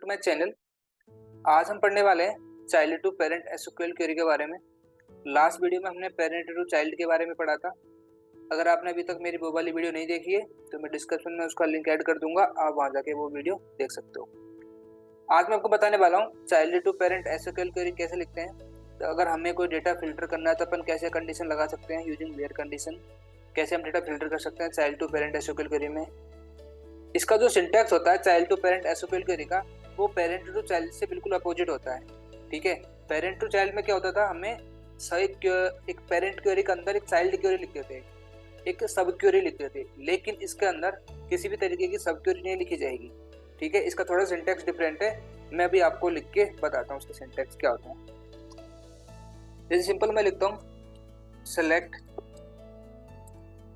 To my channel. आज हम पढ़ने वाले हैं child to parent SQL query के बारे में। लास्ट वीडियो में हमने पेरेंट टू चाइल्ड के बारे में पढ़ा था। अगर आपने अभी तक मेरी वो वाली वीडियो नहीं देखी है तो मैं डिस्क्रिप्शन में उसका लिंक ऐड कर दूंगा, आप वहां जाके वो वीडियो देख सकते हो। आज मैं आपको बताने वाला हूँ child to parent SQL query कैसे लिखते हैं। तो अगर हमें कोई डेटा फिल्टर करना है तो अपन कैसे कंडीशन लगा सकते हैं यूजिंग वेयर कंडीशन, कैसे हम डेटा फिल्टर कर सकते हैं child to parent SQL query में। इसका जो सिंटैक्स होता है child to parent SQL query का, वो पेरेंट टू चाइल्ड से बिल्कुल अपोजिट होता है। ठीक है, पेरेंट टू चाइल्ड में क्या होता था, हमें एक पेरेंट क्वेरी के अंदर एक चाइल्ड क्वेरी लिखते थे, एक सब क्वेरी लिखते थे, लेकिन इसके अंदर किसी भी तरीके की सब क्वेरी नहीं लिखी जाएगी। ठीक है, इसका थोड़ा सिंटैक्स डिफरेंट है। मैं अभी आपको लिख के बताता हूँ उसका सिंटैक्स क्या होता है। जैसे सिंपल मैं लिखता हूँ select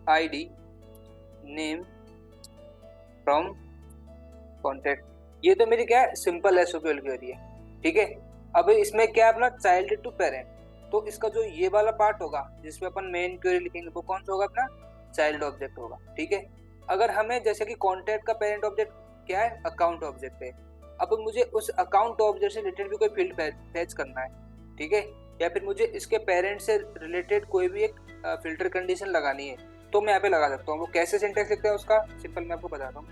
ID name from contact. ये तो मेरी क्या है, सिंपल एसक्यूएल क्वेरी है। ठीक है, अब इसमें क्या है अपना चाइल्ड टू पेरेंट, तो इसका जो ये वाला पार्ट होगा जिसमें अपन मेन क्वेरी लिखेंगे वो कौन सा होगा, अपना चाइल्ड ऑब्जेक्ट होगा। ठीक है, अगर हमें जैसे कि कॉन्टेक्ट का पेरेंट ऑब्जेक्ट क्या है, अकाउंट ऑब्जेक्ट है, अब मुझे उस अकाउंट ऑब्जेक्ट से रिलेटेड भी कोई फील्ड फैच करना है। ठीक है, या फिर मुझे इसके पेरेंट से रिलेटेड कोई भी एक फिल्टर कंडीशन लगानी है तो मैं यहाँ पे लगा सकता हूँ। वो कैसे सिंटैक्स लिखते हैं उसका सिंपल मैं आपको बताता हूँ।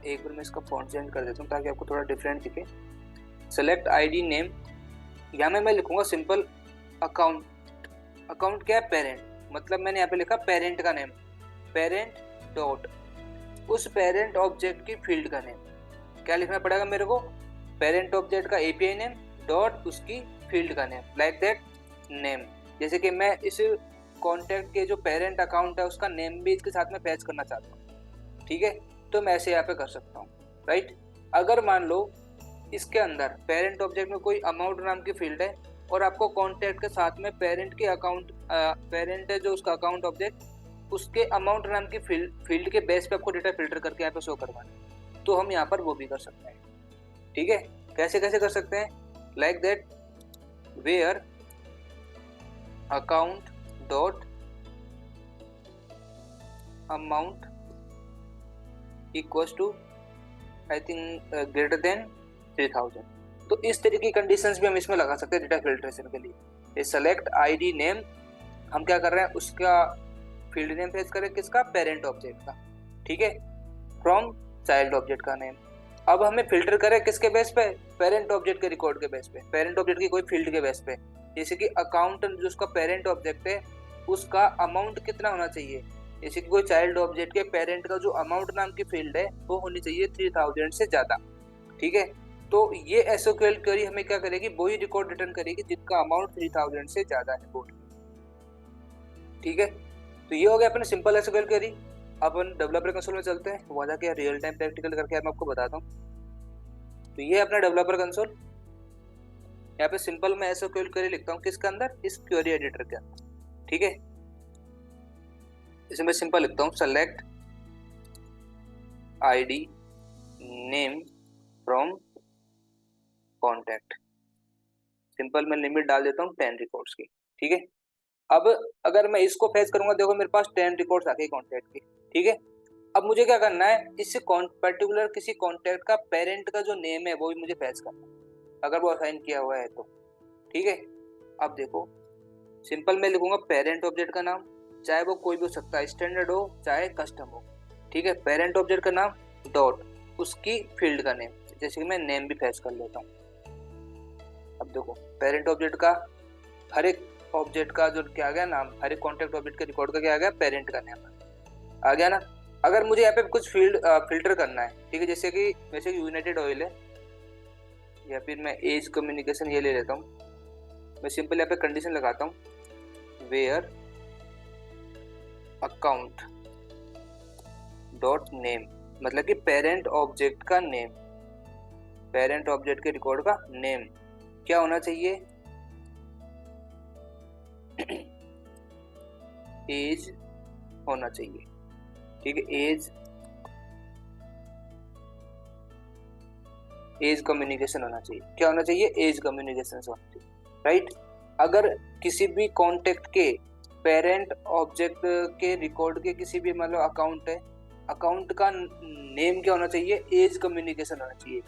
एक बार मैं इसका फॉन्ट चेंज कर देता हूँ ताकि आपको थोड़ा डिफरेंट दिखे। सेलेक्ट आईडी नेम, यहाँ में मैं लिखूंगा सिंपल अकाउंट। अकाउंट क्या है, पेरेंट, मतलब मैंने यहाँ पे लिखा पेरेंट का नेम, पेरेंट डॉट उस पेरेंट ऑब्जेक्ट की फील्ड का नेम। क्या लिखना पड़ेगा मेरे को, पेरेंट ऑब्जेक्ट का एपीआई नेम डॉट उसकी फील्ड का नेम, लाइक दैट नेम। जैसे कि मैं इस कॉन्टैक्ट के जो पेरेंट अकाउंट है उसका नेम भी इसके साथ में फैच करना चाहता हूँ। ठीक है, तो मैं ऐसे यहाँ पे कर सकता हूँ। राइट, अगर मान लो इसके अंदर पेरेंट ऑब्जेक्ट में कोई अमाउंट नाम की फील्ड है और आपको कॉन्टैक्ट के साथ में पेरेंट के अकाउंट, पेरेंट है जो उसका अकाउंट ऑब्जेक्ट, उसके अमाउंट नाम की फील्ड के बेस पे आपको डेटा फिल्टर करके यहाँ पे शो करवाना है, तो हम यहाँ पर वो भी कर सकते हैं। ठीक है, कैसे कैसे कर सकते हैं, like that where account dot amount equals to I think greater than 3000। तो इस तरह की कंडीशंस भी हम इसमें लगा सकते हैं डेटा फिल्ट्रेशन के लिए। ये सेलेक्ट आईडी नेम, हम क्या कर रहे हैं, उसका फील्ड नेम फेच करें किसका, पेरेंट ऑब्जेक्ट का। ठीक है, फ्रॉम चाइल्ड ऑब्जेक्ट का नेम। अब हमें फिल्टर करें किसके बेस पे, पेरेंट ऑब्जेक्ट के रिकॉर्ड के बेस पे, पेरेंट ऑब्जेक्ट की कोई फील्ड के बेस पे। जैसे कि अकाउंट जो उसका पेरेंट ऑब्जेक्ट है उसका अमाउंट कितना होना चाहिए, जैसे कि कोई चाइल्ड ऑब्जेक्ट के पेरेंट का जो अमाउंट नाम की फील्ड है वो होनी चाहिए 3000 से ज्यादा। ठीक है, तो ये एसक्यूएल क्वेरी हमें क्या करेगी, वो ही रिकॉर्ड रिटर्न करेगी जिनका अमाउंट 3000 से ज्यादा है बोर्ड। ठीक है, तो ये हो गया अपने सिंपल एसक्यूएल क्वेरी। अपन डेवलपर कंसोल में चलते हैं, वहां जाके रियल टाइम प्रैक्टिकल करके मैं आपको बताता हूँ। तो ये अपना डेवलपर कंसोल, यहाँ पे सिंपल मैं एसक्यूएल क्वेरी लिखता हूँ किसके अंदर, इस क्वेरी एडिटर के अंदर। ठीक है, इसमें सिंपल लिखता हूँ select ID name from contact. Simple मैं लिमिट डाल देता हूँ 10 रिकॉर्ड्स की। ठीक है, अब अगर मैं इसको फेच करूंगा, देखो मेरे पास 10 रिकॉर्ड्स आ गए कॉन्टैक्ट के। ठीक है, अब मुझे क्या करना है, इस पर्टिकुलर किसी कॉन्टैक्ट का पेरेंट का जो नेम है वो भी मुझे फेच करना है, अगर वो असाइन किया हुआ है तो। ठीक है, अब देखो सिंपल मैं लिखूंगा पेरेंट ऑब्जेक्ट का नाम, चाहे वो कोई भी हो सकता है, स्टैंडर्ड हो चाहे कस्टम हो। ठीक है, पेरेंट ऑब्जेक्ट का नाम डॉट उसकी फील्ड का नेम, जैसे कि मैं नेम भी फेच कर लेता हूँ। अब देखो पेरेंट ऑब्जेक्ट का हर एक ऑब्जेक्ट का जो क्या आ गया नाम, हर एक कॉन्टेक्ट ऑब्जेक्ट के रिकॉर्ड का क्या आ गया, पेरेंट का नेम आ गया ना। अगर मुझे यहाँ पे कुछ फिल्टर करना है, ठीक है, जैसे कि यूनाइटेड ऑयल है, या फिर मैं एज कम्युनिकेशन ये ले लेता हूँ। मैं सिंपल यहाँ पे कंडीशन लगाता हूँ वेयर अकाउंट डॉट नेम, मतलब कि पेरेंट ऑब्जेक्ट का नेम, पेरेंट ऑब्जेक्ट के रिकॉर्ड का नेम क्या होना चाहिए, एज होना चाहिए। ठीक है, एज कम्युनिकेशन होना चाहिए। क्या होना चाहिए, एज कम्युनिकेशन होना चाहिए। राइट, अगर किसी भी कॉन्टेक्ट के पेरेंट ऑब्जेक्ट के रिकॉर्ड के किसी भी मतलब अकाउंट है अकाउंट का नेम क्या होना चाहिए, एज कम्युनिकेशन होना चाहिए।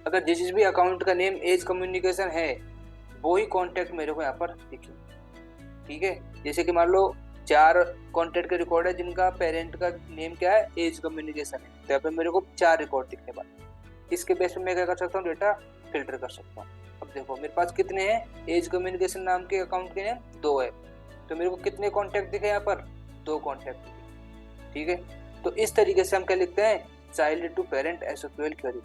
अगर जिस भी अकाउंट का नेम एज कम्युनिकेशन है वो ही कॉन्टैक्ट मेरे को यहाँ पर दिखे। ठीक है, जैसे कि मान लो 4 कॉन्टैक्ट के रिकॉर्ड है जिनका पेरेंट का नेम क्या है, एज कम्युनिकेशन है, तो यहाँ पे मेरे को 4 रिकॉर्ड दिखने वाले। इसके बेस पे मैं क्या कर सकता हूँ, डेटा फिल्टर कर सकता हूँ। अब देखो मेरे पास कितने हैं, एज कम्युनिकेशन नाम के अकाउंट के नेम 2 है, तो मेरे को कितने कॉन्टैक्ट दिखे यहाँ पर, 2 कॉन्टैक्ट दिखे। ठीक है, तो इस तरीके से हम क्या लिखते हैं, child to parent SQL query.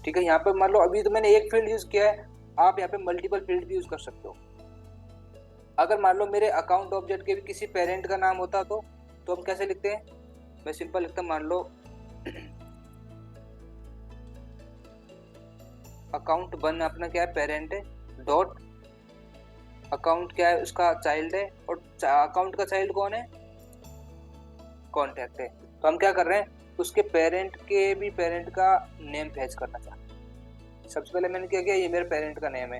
ठीक है, यहाँ पर मान लो अभी तो मैंने एक फील्ड यूज किया है, आप यहाँ पे मल्टीपल फील्ड भी यूज कर सकते हो। अगर मान लो मेरे अकाउंट ऑब्जेक्ट के भी किसी पेरेंट का नाम होता तो हम कैसे लिखते हैं, मैं सिंपल लिखता हूँ, मान लो अकाउंट 1 अपना क्या है, पेरेंट है, डॉट अकाउंट क्या है, उसका चाइल्ड है, और अकाउंट का चाइल्ड कौन है, कॉन्टैक्ट है। तो हम क्या कर रहे हैं, उसके पेरेंट के भी पेरेंट का नेम फैच करना चाहते हैं। सबसे पहले मैंने क्या किया, ये मेरे पेरेंट का नेम है,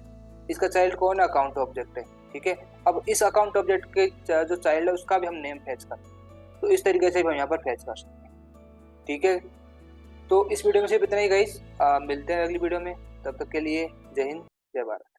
इसका चाइल्ड कौन है, अकाउंट ऑब्जेक्ट है। ठीक है, अब इस अकाउंट ऑब्जेक्ट के जो चाइल्ड है उसका भी हम नेम फैच करते हैं, तो इस तरीके से हम यहाँ पर फैच कर सकते हैं। ठीक है, तो इस वीडियो में सिर्फ इतना ही गाइस, मिलते हैं अगली वीडियो में, तब तक के लिए जय हिंद जय भारत।